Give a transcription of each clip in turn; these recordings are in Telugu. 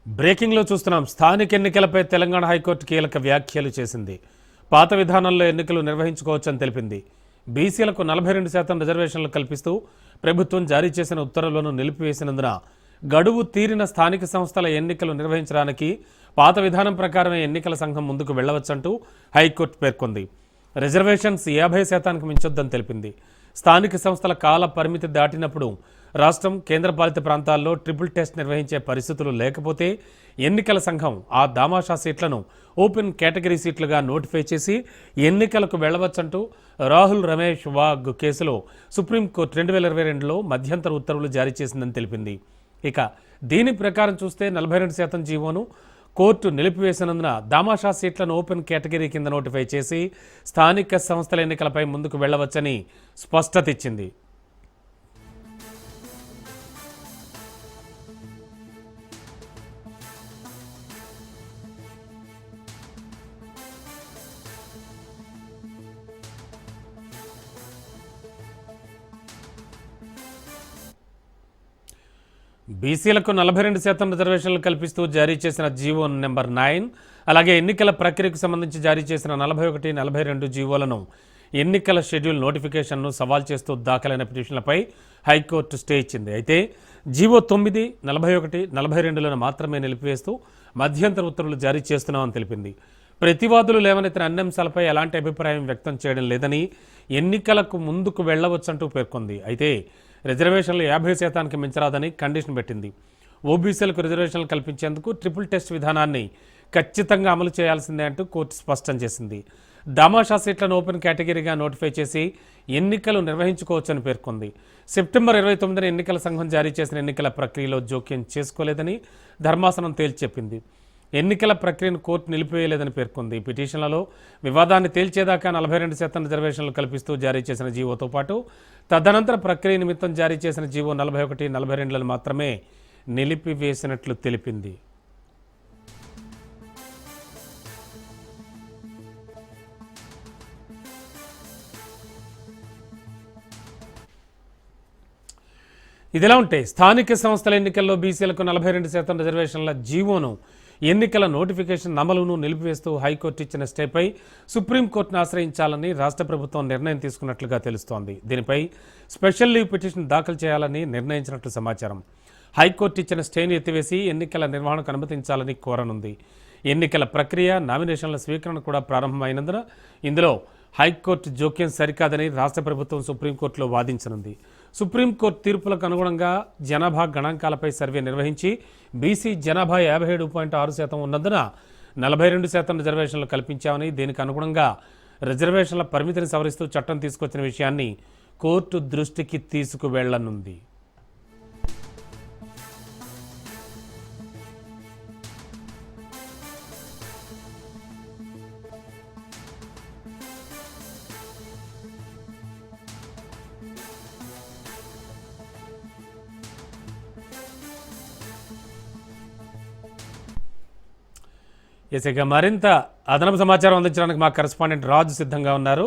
బ్రేకింగ్లో చూస్తున్నాం. స్థానిక ఎన్నికలపై తెలంగాణ హైకోర్టు కీలక వ్యాఖ్యలు చేసింది. పాత విధానంలో ఎన్నికలు నిర్వహించుకోవచ్చని తెలిపింది. బీసీలకు 42% రిజర్వేషన్లు కల్పిస్తూ ప్రభుత్వం జారీ చేసిన ఉత్తర్వులను నిలిపివేసినందున గడువు తీరిన స్థానిక సంస్థల ఎన్నికలు నిర్వహించడానికి పాత విధానం ప్రకారమే ఎన్నికల సంఘం ముందుకు వెళ్లవచ్చంటూ హైకోర్టు పేర్కొంది. రిజర్వేషన్స్ 50% మించొద్దని తెలిపింది. స్థానిక సంస్థల కాల పరిమితి దాటినప్పుడు రాష్ట్రం, కేంద్రపాలిత ప్రాంతాల్లో ట్రిపుల్ టెస్ట్ నిర్వహించే పరిస్థితులు లేకపోతే ఎన్నికల సంఘం ఆ దామాషా సీట్లను ఓపెన్ కేటగిరీ సీట్లుగా నోటిఫై చేసి ఎన్నికలకు వెళ్లవచ్చంటూ రాహుల్ రమేష్ వాగ్ కేసులో సుప్రీంకోర్టు 2022లో మధ్యంతర ఉత్తర్వులు జారీ చేసిందని తెలిపింది. ఇక దీని ప్రకారం చూస్తే 42% జీవోను కోర్టు నిలిపివేసినందున దామాషా సీట్లను ఓపెన్ కేటగిరీ కింద నోటిఫై చేసి స్థానిక సంస్థల ఎన్నికలపై ముందుకు వెళ్లవచ్చని స్పష్టత ఇచ్చింది. బీసీలకు 42% రిజర్వేషన్లు కల్పిస్తూ జారీ చేసిన జీవో నెంబర్ 9, అలాగే ఎన్నికల ప్రక్రియకు సంబంధించి జారీ చేసిన 41, 42 జీవోలను ఎన్నికల షెడ్యూల్ నోటిఫికేషన్ను సవాల్ చేస్తూ దాఖలైన పిటిషన్లపై హైకోర్టు స్టే ఇచ్చింది. అయితే జీవో 9, 41, 42లను మాత్రమే నిలిపివేస్తూ మధ్యంతర ఉత్తర్వులు జారీ చేస్తున్నామని తెలిపింది. ప్రతివాదులు లేవనెత్తిన అన్ని అంశాలపై ఎలాంటి అభిప్రాయం వ్యక్తం చేయడం లేదని, ఎన్నికలకు ముందుకు వెళ్లవచ్చంటూ పేర్కొంది. అయితే రిజర్వేషన్లు 50% మించరాదని కండిషన్ పెట్టింది. ఓబీసీలకు రిజర్వేషన్లు కల్పించేందుకు ట్రిపుల్ టెస్ట్ విధానాన్ని ఖచ్చితంగా అమలు చేయాల్సిందే అంటూ కోర్టు స్పష్టం చేసింది. దామాషా సీట్లను ఓపెన్ కేటగిరీగా నోటిఫై చేసి ఎన్నికలు నిర్వహించుకోవచ్చని పేర్కొంది. సెప్టెంబర్ 29న ఎన్నికల సంఘం జారీ చేసిన ఎన్నికల ప్రక్రియలో జోక్యం చేసుకోలేదని ధర్మాసనం తేల్చి చెప్పింది. ఎన్నికల ప్రక్రియను కోర్టు నిలిపివేయలేదని పేర్కొంది. పిటిషన్లలో వివాదాన్ని తేల్చేదాకా 42% రిజర్వేషన్లు కల్పిస్తూ జారీ చేసిన జీవోతో పాటు తదనంతర ప్రక్రియ నిమిత్తం జారీ చేసిన జీవో 41, 42లను మాత్రమే నిలిపివేసినట్లు తెలిపింది. ఇదిలా ఉంటే స్థానిక సంస్థల ఎన్నికల్లో బీసీలకు 42% రిజర్వేషన్ల జీవోను ఎన్నికల నోటిఫికేషన్ అమలును నిలిపివేస్తూ హైకోర్టు ఇచ్చిన స్టేపై సుప్రీంకోర్టును ఆశ్రయించాలని రాష్ట్ర ప్రభుత్వం నిర్ణయం తీసుకున్నట్లుగా తెలుస్తోంది. దీనిపై స్పెషల్ లీవ్ పిటిషన్ దాఖలు చేయాలని నిర్ణయించినట్లు సమాచారం. హైకోర్టు ఇచ్చిన స్టేను ఎత్తివేసి ఎన్నికల నిర్వహణకు అనుమతించాలని కోరనుంది. ఎన్నికల ప్రక్రియ, నామినేషన్ల స్వీకరణ కూడా ప్రారంభమైనందున ఇందులో హైకోర్టు జోక్యం సరికాదని రాష్ట్ర ప్రభుత్వం సుప్రీంకోర్టులో వాదించనుంది. సుప్రీంకోర్టు తీర్పులకు అనుగుణంగా జనాభా గణాంకాలపై సర్వే నిర్వహించి బీసీ జనాభా 57.6% ఉన్నందున 42% రిజర్వేషన్లు కల్పించామని, దీనికి అనుగుణంగా రిజర్వేషన్ల పరిమితిని సవరిస్తూ చట్టం తీసుకొచ్చిన విషయాన్ని కోర్టు దృష్టికి తీసుకువెళ్లనుంది. ఇక మరింత అదనపు సమాచారం అందించడానికి మా కరెస్పాండెంట్ రాజు సిద్ధంగా ఉన్నారు.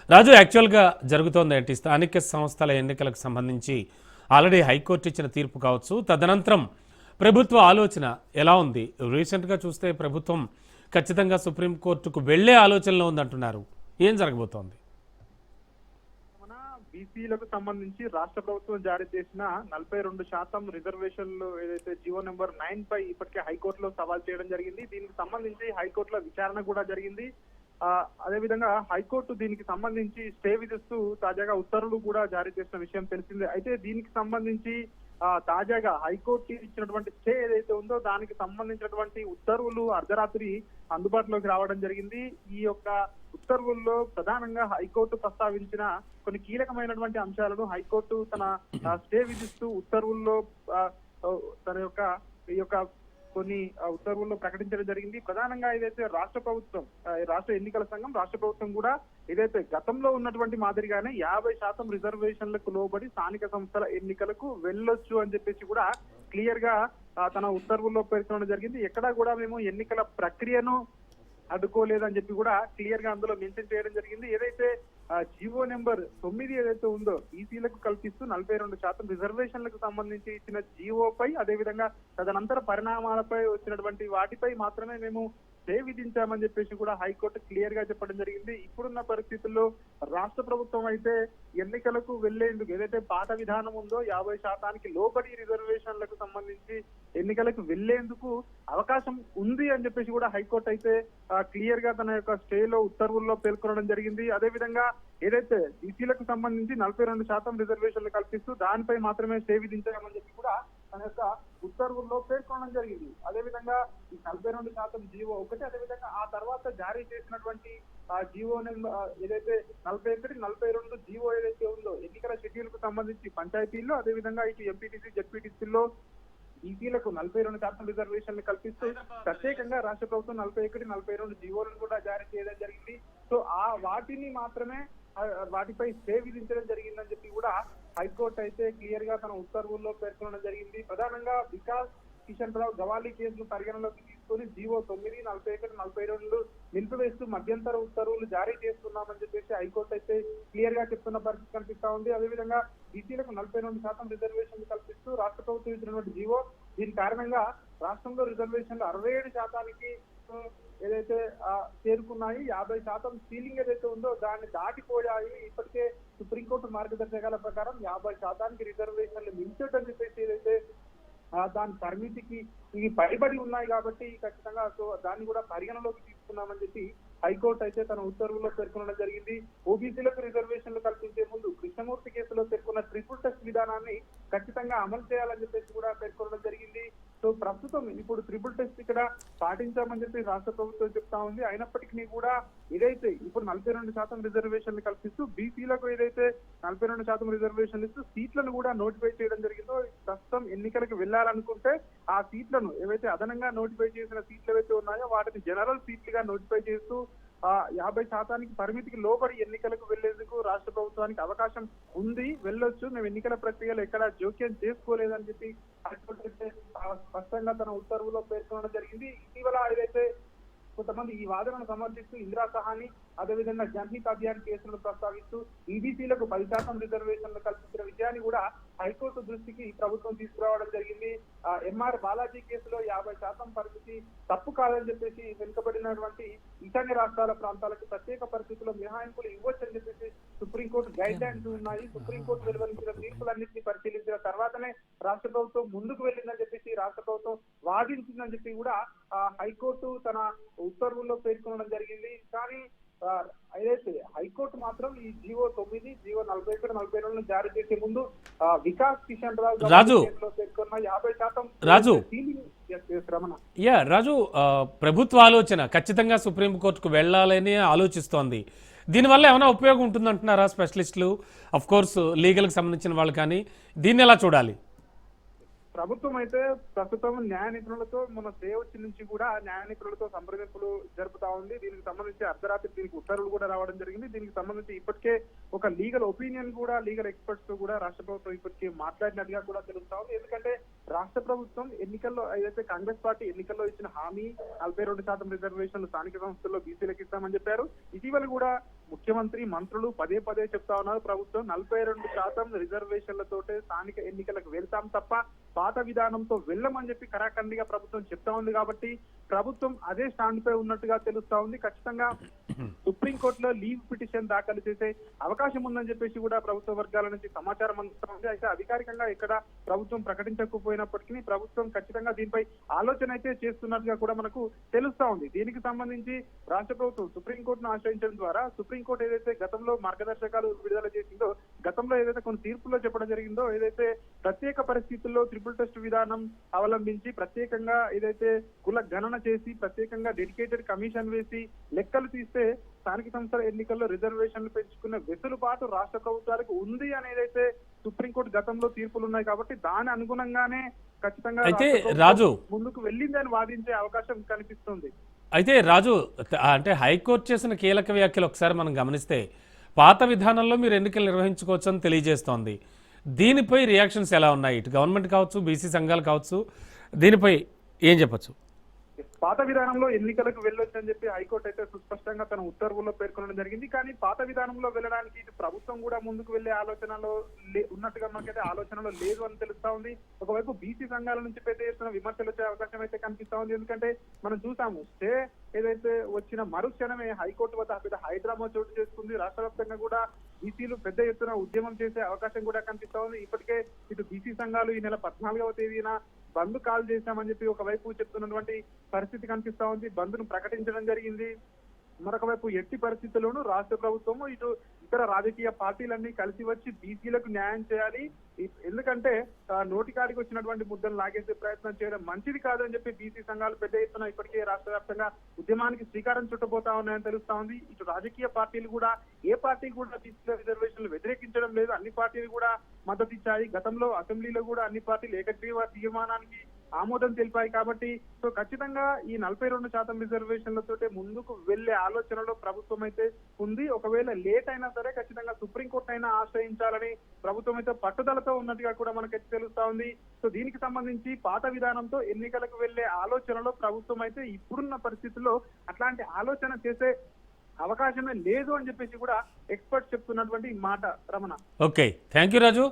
రాజు, యాక్చువల్గా జరుగుతోంది ఏంటి? స్థానిక సంస్థల ఎన్నికలకు సంబంధించి ఆల్రెడీ హైకోర్టు ఇచ్చిన తీర్పు కావచ్చు, తదనంతరం ప్రభుత్వ ఆలోచన ఎలా ఉంది? రీసెంట్గా చూస్తే ప్రభుత్వం ఖచ్చితంగా సుప్రీంకోర్టుకు వెళ్లే ఆలోచనలో ఉందంటున్నారు. ఏం జరగబోతోంది? బీసీలకు సంబంధించి రాష్ట్ర ప్రభుత్వం జారీ చేసిన 42% రిజర్వేషన్లు ఏదైతే జీవో నెంబర్ 9 పై ఇప్పటికే హైకోర్టులో సవాల్ చేయడం జరిగింది. దీనికి సంబంధించి హైకోర్టులో విచారణ కూడా జరిగింది. అదేవిధంగా హైకోర్టు దీనికి సంబంధించి స్టే విధిస్తూ తాజాగా ఉత్తర్వులు కూడా జారీ చేసిన విషయం తెలిసిందే. అయితే దీనికి సంబంధించి తాజాగా హైకోర్టు ఇచ్చినటువంటి స్టే ఏదైతే ఉందో దానికి సంబంధించినటువంటి ఉత్తర్వులు అర్ధరాత్రి అందుబాటులోకి రావడం జరిగింది. ఈ యొక్క ఉత్తర్వుల్లో ప్రధానంగా హైకోర్టు ప్రస్తావించిన కొన్ని కీలకమైనటువంటి అంశాలను హైకోర్టు తన స్టే విధిస్తూ ఉత్తర్వుల్లో తన యొక్క కొన్ని ఉత్తర్వుల్లో ప్రకటించడం జరిగింది. ప్రధానంగా ఏదైతే రాష్ట్ర ప్రభుత్వం, రాష్ట్ర ఎన్నికల సంఘం, రాష్ట్ర ప్రభుత్వం కూడా ఏదైతే గతంలో ఉన్నటువంటి మాదిరిగానే 50% రిజర్వేషన్లకు లోబడి స్థానిక సంస్థల ఎన్నికలకు వెళ్ళొచ్చు అని చెప్పేసి కూడా క్లియర్ గా తన ఉత్తర్వుల్లో పేర్కొనడం జరిగింది. ఎక్కడా కూడా మేము ఎన్నికల ప్రక్రియను అడ్డుకోలేదని చెప్పి కూడా క్లియర్ గా అందులో మెన్షన్ చేయడం జరిగింది. ఏదైతే జీవో నెంబర్ 9 ఏదైతే ఉందో బీసీలకు కల్పిస్తూ 42% రిజర్వేషన్లకు సంబంధించి ఇచ్చిన జీవోపై అదేవిధంగా తదనంతర పరిణామాలపై వచ్చినటువంటి వాటిపై మాత్రమే మేము స్టే విధించామని చెప్పేసి కూడా హైకోర్టు క్లియర్ గా చెప్పడం జరిగింది. ఇప్పుడున్న పరిస్థితుల్లో రాష్ట్ర ప్రభుత్వం అయితే ఎన్నికలకు వెళ్లేందుకు ఏదైతే పాత విధానం ఉందో 50% లోబడి రిజర్వేషన్లకు సంబంధించి ఎన్నికలకు వెళ్లేందుకు అవకాశం ఉంది అని చెప్పేసి కూడా హైకోర్టు అయితే క్లియర్ గా తన యొక్క స్టేలో ఉత్తర్వుల్లో పేర్కొనడం జరిగింది. అదేవిధంగా ఏదైతే బీసీలకు సంబంధించి 42% రిజర్వేషన్లు కల్పిస్తూ దానిపై మాత్రమే స్టే విధించామని చెప్పి కూడా తన యొక్క ఉత్తర్వుల్లో పేర్కొనడం జరిగింది. అదేవిధంగా ఈ 42% జీవో ఒకటి, అదేవిధంగా ఆ తర్వాత జారీ చేసినటువంటి ఆ జీవో ఏదైతే 41, 42 జీవో ఏదైతే ఉందో ఎన్నికల షెడ్యూల్ కు సంబంధించి పంచాయతీల్లో అదేవిధంగా ఇటు ఎంపీటీసీ జెడ్పీటీసీల్లో బీసీలకు 42% రిజర్వేషన్లు కల్పిస్తూ ప్రత్యేకంగా రాష్ట్ర ప్రభుత్వం 41, 42 జీవోలను కూడా జారీ చేయడం జరిగింది. సో వాటిని మాత్రమే వాటిపై స్టే విధించడం జరిగిందని చెప్పి కూడా హైకోర్టు అయితే క్లియర్ గా తన ఉత్తర్వుల్లో పేర్కొనడం జరిగింది. ప్రధానంగా వికాస్ కిషన్ రావు గవాలీ కేసును పరిగణలోకి తీసుకుని జీవో 9, 41, 42 నిలిపివేస్తూ మధ్యంతర ఉత్తర్వులు జారీ చేస్తున్నామని చెప్పేసి హైకోర్టు అయితే క్లియర్ గా చెప్తున్న పరిస్థితి కనిపిస్తా ఉంది. అదేవిధంగా బీసీలకు 42% రిజర్వేషన్లు కల్పిస్తూ రాష్ట్ర ప్రభుత్వం ఇచ్చినటువంటి జీవో, దీని కారణంగా రాష్ట్రంలో రిజర్వేషన్లు 67%కి ఏదైతే చేరుకున్నాయి. 50% సీలింగ్ ఏదైతే ఉందో దాన్ని దాటిపోయాయి. ఇప్పటికే సుప్రీంకోర్టు మార్గదర్శకాల ప్రకారం 50%కి రిజర్వేషన్లు మించడం చెప్పేసి ఏదైతే దాని పరిమితికి ఇవి పైబడి ఉన్నాయి కాబట్టి ఖచ్చితంగా సో దాన్ని కూడా పరిగణలోకి తీసుకున్నామని చెప్పి హైకోర్టు అయితే తన ఉత్తర్వుల్లో పేర్కొనడం జరిగింది. ఓబీసీలకు రిజర్వేషన్లు కల్పించే ముందు కృష్ణమూర్తి కేసులో పేర్కొన్న ట్రిపుల్ టెస్ట్ విధానాన్ని ఖచ్చితంగా అమలు చేయాలని చెప్పేసి కూడా పేర్కొనడం జరిగింది. సో ప్రస్తుతం ఇప్పుడు ట్రిపుల్ టెస్ట్ ఇక్కడ పాటించామని చెప్పి రాష్ట్ర ప్రభుత్వం చెప్తా ఉంది. అయినప్పటికీ కూడా ఏదైతే ఇప్పుడు 42% రిజర్వేషన్లు కల్పిస్తూ బీసీలకు ఏదైతే 42% రిజర్వేషన్లు ఇస్తూ సీట్లను కూడా నోటిఫై చేయడం జరిగిందో, ప్రస్తుతం ఎన్నికలకు వెళ్లాలనుకుంటే ఆ సీట్లను ఏవైతే అదనంగా నోటిఫై చేసిన సీట్లు ఏవైతే ఉన్నాయో వాటిని జనరల్ సీట్లుగా నోటిఫై చేస్తూ 50% పరిమితికి లోబడి ఎన్నికలకు వెళ్లేందుకు రాష్ట్ర ప్రభుత్వానికి అవకాశం ఉంది, వెళ్ళొచ్చు, మేము ఎన్నికల ప్రక్రియలో ఎక్కడ జోక్యం చేసుకోలేదని చెప్పి హైకోర్టు అయితే స్పష్టంగా తన ఉత్తర్వులో పేర్కొనడం జరిగింది. ఇటీవల ఏదైతే కొంతమంది ఈ వాదనను సమర్థిస్తూ ఇందిరా సహాని అదేవిధంగా జన్హిత్ అభియాన్ కేసులను ప్రస్తావిస్తూ ఈబీసీలకు 10% రిజర్వేషన్లు కల్పించిన విషయాన్ని కూడా హైకోర్టు దృష్టికి ప్రభుత్వం తీసుకురావడం జరిగింది. ఎంఆర్ బాలాజీ కేసులో 50% పరిమితి తప్పు కాదని చెప్పేసి వెనుకబడినటువంటి ఈశాన్య రాష్ట్రాల ప్రాంతాలకు ప్రత్యేక పరిస్థితుల్లో మినహాయింపులు ఇవ్వచ్చని చెప్పేసి సుప్రీంకోర్టు గైడ్ లైన్స్ ఉన్నాయి. సుప్రీంకోర్టు వెలువరించిన తీర్పులన్నింటినీ పరిశీలించిన తర్వాతనే రాష్ట్ర ప్రభుత్వం ముందుకు వెళ్ళిందని చెప్పేసి రాష్ట్ర ప్రభుత్వం వాదించిందని చెప్పి కూడా హైకోర్టు తన ఉత్తర్వుల్లో పేర్కొనడం జరిగింది. కానీ ఏదైతే హైకోర్టు మాత్రం ఈ జీవో 9, జీవో 41, 42 జారీ చేసే ముందు వికాస్ కిషన్ రాజు పేర్కొన్న 50% రాజు ప్రభుత్వ ఆలోచన ఖచ్చితంగా సుప్రీంకోర్టుకు వెళ్లాలని ఆలోచిస్తోంది. దీనివల్ల ఏమైనా ఉపయోగం ఉంటుందంటున్నారా స్పెషలిస్టులు, అఫ్ కోర్స్ లీగల్కి సంబంధించిన వాళ్ళు, కానీ దీన్ని ఎలా చూడాలి? ప్రభుత్వం అయితే ప్రస్తుతం న్యాయ నిపుణులతో మన స్టే వచ్చి నుంచి కూడా న్యాయ నిపుణులతో సంప్రదింపులు జరుపుతా ఉంది. దీనికి సంబంధించి అర్ధరాత్రి దీనికి ఉత్తర్వులు కూడా రావడం జరిగింది. దీనికి సంబంధించి ఇప్పటికే ఒక లీగల్ ఒపీనియన్ కూడా లీగల్ ఎక్స్పర్ట్స్ తో కూడా రాష్ట్ర ప్రభుత్వం ఇప్పటికే మాట్లాడినట్టుగా కూడా తెలుస్తా ఉంది. ఎందుకంటే రాష్ట్ర ప్రభుత్వం ఎన్నికల్లో ఏదైతే కాంగ్రెస్ పార్టీ ఎన్నికల్లో ఇచ్చిన హామీ 42% రిజర్వేషన్లు స్థానిక సంస్థల్లో బీసీలకు ఇస్తామని చెప్పారు. ఇటీవల కూడా ముఖ్యమంత్రి మంత్రులు పదే పదే చెప్తా ఉన్నారు, ప్రభుత్వం 42% రిజర్వేషన్లతోటే స్థానిక ఎన్నికలకు వెళ్తాం తప్ప పాత విధానంతో వెళ్ళమని చెప్పి కరాఖండిగా ప్రభుత్వం చెప్తా ఉంది. కాబట్టి ప్రభుత్వం అదే స్టాండ్ పై ఉన్నట్టుగా తెలుస్తా ఉంది. ఖచ్చితంగా సుప్రీంకోర్టులో లీవ్ పిటిషన్ దాఖలు చేసే అవకాశం ఉందని చెప్పేసి కూడా ప్రభుత్వ వర్గాల నుంచి సమాచారం అందుతా ఉంది. అయితే అధికారికంగా ఎక్కడ ప్రభుత్వం ప్రకటించకపోయినప్పటికీ ప్రభుత్వం ఖచ్చితంగా దీనిపై ఆలోచన అయితే చేస్తున్నట్టుగా కూడా మనకు తెలుస్తా ఉంది. దీనికి సంబంధించి రాష్ట్ర ప్రభుత్వం సుప్రీంకోర్టును ఆశ్రయించడం ద్వారా సుప్రీంకోర్టు ఏదైతే గతంలో మార్గదర్శకాలు విడుదల చేసిందో, గతంలో ఏదైతే కొన్ని తీర్పుల్లో చెప్పడం జరిగిందో, ఏదైతే ప్రత్యేక పరిస్థితుల్లో ట్రిపుల్ టెస్ట్ విధానం అవలంబించి ప్రత్యేకంగా ఏదైతే కుల గణన చేసి ప్రత్యేకంగా డెడికేటెడ్ కమిషన్ వేసి లెక్కలు తీస్తే స్థానిక సంస్థల ఎన్నికల్లో రిజర్వేషన్లు పెంచుకున్న వెసులుబాటు రాష్ట్ర ప్రభుత్వాలకు ఉంది అనేదైతే సుప్రీంకోర్టు గతంలో తీర్పులు ఉన్నాయి. కాబట్టి దాని అనుగుణంగానే ఖచ్చితంగా అయితే రాజు ముందుకు వెళ్ళిందని వాదించే అవకాశం కనిపిస్తుంది. అయితే రాజు, అంటే హైకోర్టు చేసిన కీలక వ్యాఖ్యలు ఒకసారి మనం గమనిస్తే పాత విధానంలో మీరు ఎన్నికలు నిర్వహించుకోవచ్చు అని తెలియజేస్తోంది. దీనిపై రియాక్షన్స్ ఎలా ఉన్నాయి? ఇటు గవర్నమెంట్ కావచ్చు, బీసీ సంఘాలు కావచ్చు, దీనిపై ఏం చెప్పచ్చు? పాత విధానంలో ఎన్నికలకు వెళ్ళొచ్చని చెప్పి హైకోర్టు అయితే సుస్పష్టంగా తన ఉత్తర్వుల్లో పేర్కొనడం జరిగింది. కానీ పాత విధానంలో వెళ్ళడానికి ఇటు ప్రభుత్వం కూడా ముందుకు వెళ్లే ఆలోచనలో ఉన్నట్టుగా మనకైతే ఆలోచనలో లేదు అని తెలుస్తా ఉంది. ఒకవైపు బీసీ సంఘాల నుంచి పెద్ద ఎత్తున విమర్శలు వచ్చే అవకాశం అయితే కనిపిస్తా ఉంది. ఎందుకంటే మనం చూసాము స్టే ఏదైతే వచ్చిన మరుక్షణమే హైకోర్టు వద్ద పెద్ద హైదరాబాద్ చోటు చేసుకుంది. రాష్ట్ర వ్యాప్తంగా కూడా బీసీలు పెద్ద ఎత్తున ఉద్యమం చేసే అవకాశం కూడా కనిపిస్తా ఉంది. ఇప్పటికే ఇటు బీసీ సంఘాలు ఈ నెల 14వ తేదీన బంద్ కాల్ చేశామని చెప్పి ఒకవైపు చెప్తున్నటువంటి పరిస్థితి కనిపిస్తా ఉంది. బంద్ను ప్రకటించడం జరిగింది. మరొక వైపు ఎట్టి పరిస్థితుల్లోనూ రాష్ట్ర ప్రభుత్వము ఇటు ఇతర రాజకీయ పార్టీలన్నీ కలిసి వచ్చి బీసీలకు న్యాయం చేయాలి. ఎందుకంటే నోటికాడికి వచ్చినటువంటి ముద్దను లాగేసే ప్రయత్నం చేయడం మంచిది కాదని చెప్పి బీసీ సంఘాలు పెద్ద ఎత్తున ఇప్పటికే రాష్ట్ర వ్యాప్తంగా ఉద్యమానికి శ్రీకారం చుట్టబోతా ఉన్నాయని తెలుస్తా ఉంది. ఇటు రాజకీయ పార్టీలు కూడా ఏ పార్టీ కూడా బీసీల రిజర్వేషన్లు వ్యతిరేకించడం లేదు. అన్ని పార్టీలు కూడా మద్దతు ఇచ్చాయి. గతంలో అసెంబ్లీలో కూడా అన్ని పార్టీలు ఏకగ్రీవ తీర్మానానికి ఆమోదం తెలిపాయి. కాబట్టి సో ఖచ్చితంగా ఈ 42% రిజర్వేషన్లతో ముందుకు వెళ్లే ఆలోచనలో ప్రభుత్వం అయితే ఉంది. ఒకవేళ లేట్ అయినా సరే ఖచ్చితంగా సుప్రీంకోర్టు అయినా ఆశ్రయించాలని ప్రభుత్వం అయితే పట్టుదలతో ఉన్నట్టుగా కూడా మనకైతే తెలుస్తా ఉంది. సో దీనికి సంబంధించి పాత విధానంతో ఎన్నికలకు వెళ్లే ఆలోచనలో ప్రభుత్వం అయితే ఇప్పుడున్న పరిస్థితుల్లో అట్లాంటి ఆలోచన చేసే అవకాశమే లేదు అని చెప్పేసి కూడా ఎక్స్పర్ట్స్ చెప్తున్నటువంటి మాట. Ramana, okay, thank you Raju.